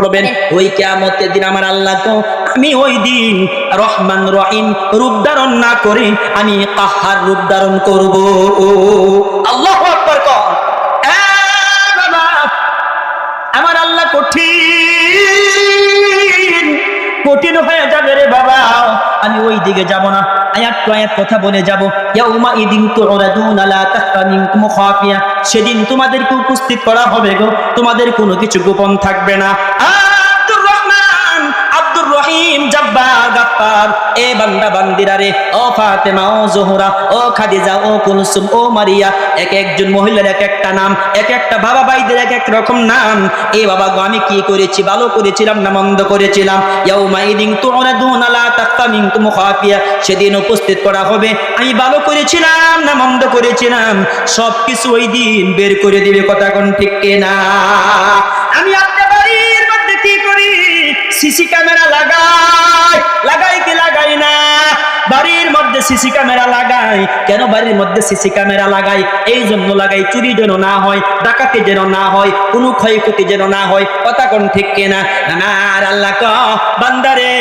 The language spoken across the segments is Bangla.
করবেন ওই কিয়ামতের দিন আমার আল্লাহ তো আমি ওই দিন রহমান রহিম রূপ ধারণ না করে আমি কাহার রূপ ধারণ করব। আল্লাহু আকবার কর। বাবা আমার আল্লাহ কঠিন কঠিন হয়ে যাবে রে বাবা, আমি ওই দিকে যাব না। আয়াত টু আয়াত কথা বলে যাব। ইয়াউমা ইদিন তুরাদুনা লা তাখফা মিনকুম খাফিয়া, সেদিন তোমাদেরকে উপস্থিত করা হবে গো, তোমাদের কোনো কিছু গোপন থাকবে না। আব্দুর রহমান, আব্দুর রহিম, জব্বার, গাফফার, এ বান্দা বান্দিরা রে, ও ফাতেমা, ও জোহরা, ও খাদিজা, ও কুলসুম, ও মারিয়া, এক একজন মহিলার এক একটা নাম, এক একটা বাবা ভাইদের এক এক রকম নাম। এ বাবা গো আমি কি করেছি, ভালো করেছিলাম না মন্দ করেছিলাম? ইয়াউমা ইদিন তুরাদুনা লা তাখফা মিনকুম খাফিয়া, সেদিন উপস্থিত করা হবে আমি ভালো করেছিলাম না মন্দ করেছিলাম, সবকিছু ওই দিন বের করে দিবে। কথা কোন ঠিক কিনা? আমি আপনার বাড়ির মধ্যে কি করি? সিসি ক্যামেরা লাগাই কি লাগাই না? বাড়ির মধ্যে সিসি ক্যামেরা লাগাই। কেন বাড়ির মধ্যে সিসি ক্যামেরা লাগাই? এই জন্য লাগাই চুরি যেন না হয়, ডাকাতি যেন না হয়, কোনো ক্ষয়ক্ষতি যেন না হয়। কথা কোন ঠিক কিনা? আমার আল্লাহ ক বান্দারে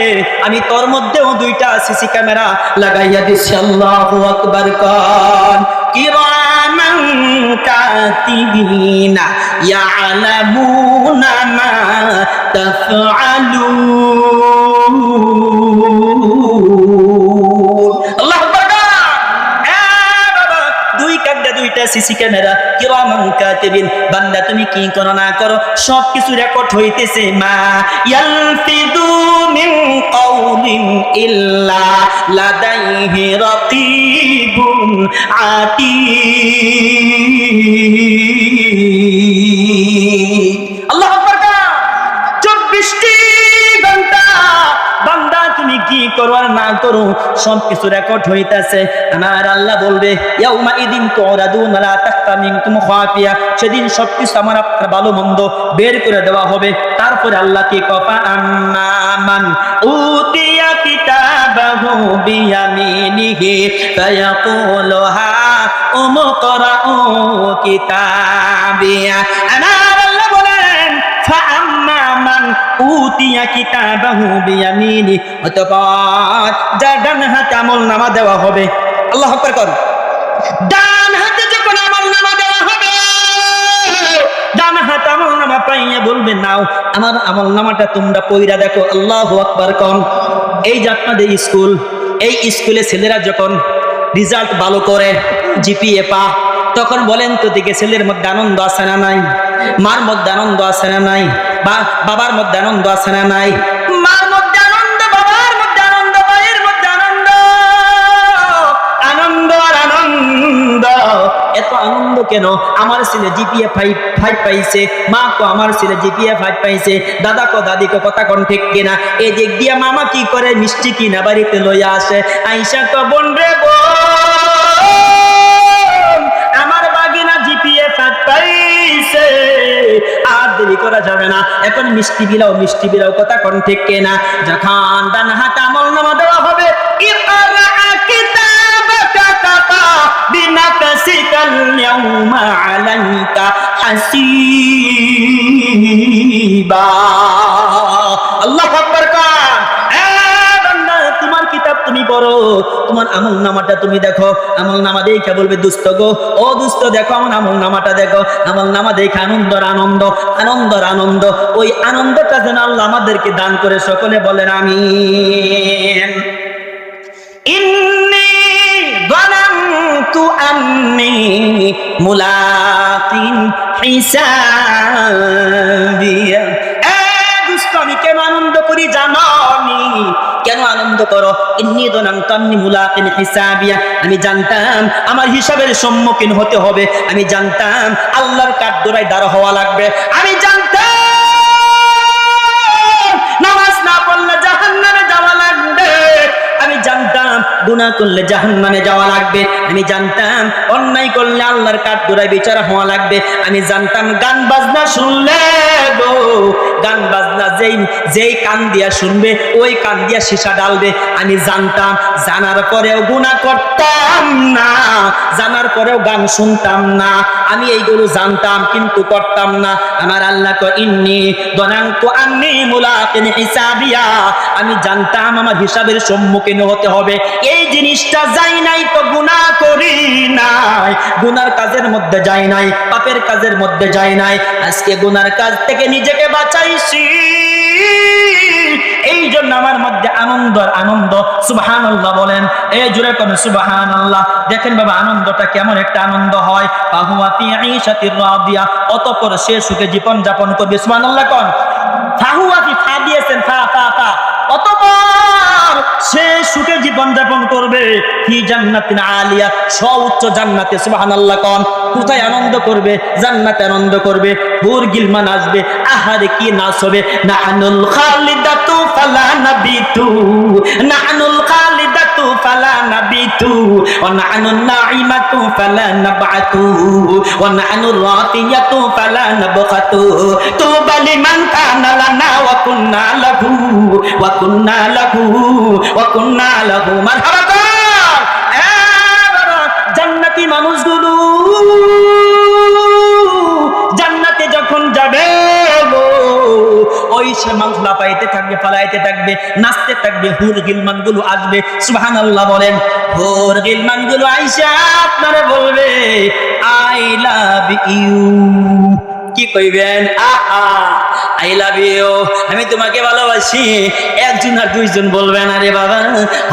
আমি তোর মধ্যেও দুইটা সিসি ক্যামেরা লাগাইয়া দিচ্ছি। আল্লাহু আকবার কন। কিরামান কাতিবিনা ইয়ালামুনা মা তাফআলুন। আল্লাহু আকবার। বাবা দুই কাঁধে দুইটা সিসি ক্যামেরা, কিরামান কাতিবিন, বান্দা তুমি কি করো না করো সবকিছু রেকর্ড হইতেছে। মা ইয়ালফিদু মিন কাউলিন ইল্লা লাদাইহি রাকিবুন আতীদ। আল্লাহু আকবার। 24টি ঘন্টা বান্দা তুমি কি করো আর না করো সবকিছু রেকর্ড হইতাছে। আমার আল্লাহ বলবে ইয়াউমা ইদিন তুরাদুনা লা তাখফা মিনকুম খাফিয়া, সেদিন সবকিছু আমার আপনার ভালো মন্দ বের করে দেওয়া হবে। তারপরে আল্লাহ কি কফা আম্মা মান উতিয়া কিতাবাহু বিয়ামিনিহি ফায়াকুলু হা উমকরাউ কিতাবিয়া। আমার আল্লাহ বলেন ফাআম্মা মান উতিয়া কিতাবাহু বিয়ামিনি, অতঃপর যার ডান হাতে আমলনামা দেওয়া হবে। আল্লাহু আকবার কর। ডান হাতে যখন আমলনামা দেওয়া হবে, ডান হাতে আমলনামা পাইয়া বলবে নাও আমার আমলনামাটা তোমরা পয়রা দেখো। আল্লাহু আকবার কর। এই যে আপনাদের স্কুল, এই স্কুলে ছেলেরা যখন রেজাল্ট ভালো করে, জিপিএ পা, তখন বলেন তো দিকে ছেলের মধ্যে আনন্দ আছে না নাই? মার মধ্যে আনন্দ আছে না নাই? বা বাবার মধ্যে আনন্দ আছে না নাই? মার মধ্যে আনন্দ, বাবার মধ্যে আনন্দ, ভাইয়ের মধ্যে আনন্দ, আনন্দ আর আনন্দ। এত আনন্দ কেন? আমার ছেলে জিপিএ 5 পাইছে, মা কো আমার ছেলে জিপিএ 5 পাইছে, দাদা কো দাদি কো। কথা কোন ঠিক কিনা? এই দিক দিয়া মামা কি করে? মিষ্টি কিনা বাড়িতে লইয়া আসে। আইসা কো বোন রে বোন, আমার বাগিনা জিপিএ 5 পাইছে, আর দেরি করা যাবে না, এখন মিষ্টি বিলাও, মিষ্টি বিলাও। কথা কোন ঠিক কিনা? যখন ডান হাতে আমলনামা দেওয়া হবে, ইকরা কিতাবাকা কাফা বিনাফসিকাল ইয়াউমা আলাইকা হাসিবা। আল্লাহু আকবার কান। তোমার কিতাব তুমি পড়ো, তোমার আমলনামাটা তুমি দেখো। আমলনামা দেখে বলবে দুস্থ গো, ও দুস্থ দেখো আমার আমলনামাটা দেখো। আমলনামা দেখে আনন্দর আনন্দ, আনন্দর আনন্দ। ওই আনন্দটা যেন আল্লাহ আমাদেরকে দান করে। সকলে বলেন আমিন। ইন্নী যানানতু আন্নী মুলাকিন হিসাবিয়া। আমি কেন আনন্দ করি জানো? কেন আনন্দ করো? ইন্নী যানানতু আন্নী মুলাকিন হিসাবিয়া, আমি জানতাম আমার হিসাবের সম্মুখীন হতে হবে। আমি জানতাম আল্লাহর কাঠগড়ায় দাঁড় হওয়া লাগবে। আমি জানতাম নামাজ না পড়লে জাহান্নামে যাওয়া লাগবে। আমি জানতাম গুনাহ করলে জাহান্নামে যাওয়া লাগবে। আমি জানতাম অন্যায় করলে আল্লাহর কাঠগড়ায় বিচার হওয়া লাগবে। আমি জানতাম গান বাজনা শুনলে গো, গান বাজনা যেই কান দিয়া শুনবে ওই কান দিয়া সীসা ডালবে। আমি জানতাম, জানার পরেও গুনাহ করতাম না, জানার পরেও গান শুনতাম না। আমি এইগুলো জানতাম কিন্তু করতাম না। আমার আল্লাহ কয় ইন্নী দনানতু আন্নী মুলাকিন হিসাবিয়া, আমি জানতাম আমার হিসাবের সম্মুখীন হতে হবে। এই জিনিসটা যাই নাই তো গুনাহ করি নাই, গুনার কাজের মধ্যে যাই নাই, পাপের কাজের মধ্যে যাই নাই। আজকে গুনার কাজ থেকে নিজেকে বাঁচাইছি, এই জন্য আমার মধ্যে আনন্দ। সুবহানাল্লাহ বলেন, এই জোরে কোন সুবহানাল্লাহ। দেখেন বাবা আনন্দটা কেমন একটা আনন্দ হয়। ফাহুয়া ফি ঈশাতির রাদিয়া, অতঃপর সে সুখে জীবন যাপন করবে। সুবহানাল্লাহ কোন। ফাহুয়া ফি, ফা দিয়েছেন, ফা ফা ফা, অতঃপর সে সুখে জীবন যাপন করবে ফি জান্নাতিন আলিয়া, সর্বোচ্চ জান্নাতে। সুবহানাল্লাহ কোন। কোথায় আনন্দ করবে? জান্নাতে আনন্দ করবে। হুর গিলমান আসবে, আহারে কি নাচ হবে। নাহনুল খালিদাতু ফালা নাবিতু, নাহনুল খালিদাতু ফালা নাবিতু, ওয়া নাহনুন নাঈমাতু ফালা নাবআতু, ওয়া নাহনুর রাফিয়াতু ফালা নাবখাতু। তুবা লিমান কানা লানা ওয়া কুন্না লাহু, ওয়া কুন্না লাহু, ওয়া কুন্না লাহু। মারহাবা। জান্নাতি মানুষগুলো জান্নাতে যখন যাবে ওই সে মানুষ লাফাইতে থাকবে, পালাইতে থাকবে, নাচতে থাকবে। হুর গিলমান গুলো আসবে। সুবহানাল্লাহ বলেন। হুর গিলমান গুলো আইসা আপনারা বলবে আই লাভ ইউ। কি কইবেন? আহা আই লাভ ইউ, আমি তোমাকে ভালোবাসি। একজন আর দুইজন বলবেন আরে বাবা,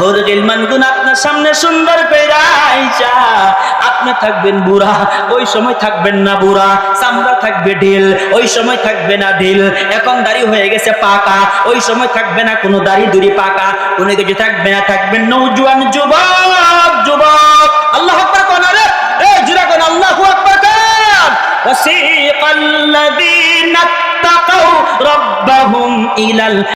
হুর গিলমান গুণ আপনার সামনে সুন্দর কইরা আইসা আপনি থাকবেন বুড়া, ওই সময় থাকবেন না বুড়া। চামড়া থাকবে ঢিল, ওই সময় থাকবে না ঢিল। এখন দাড়ি হয়ে গেছে পাকা, ওই সময় থাকবে না কোনো দাড়ি দুড়ি পাকা, কোনো কিছু থাকবে না। থাকবেন নওজোয়ান, যুবক। আল্লাহু আকবার কোন রে, এই জুরা কোন আল্লাহু আকবার কোন। ওয়াসিকাল লাযীনা اتقوا ربهم إلى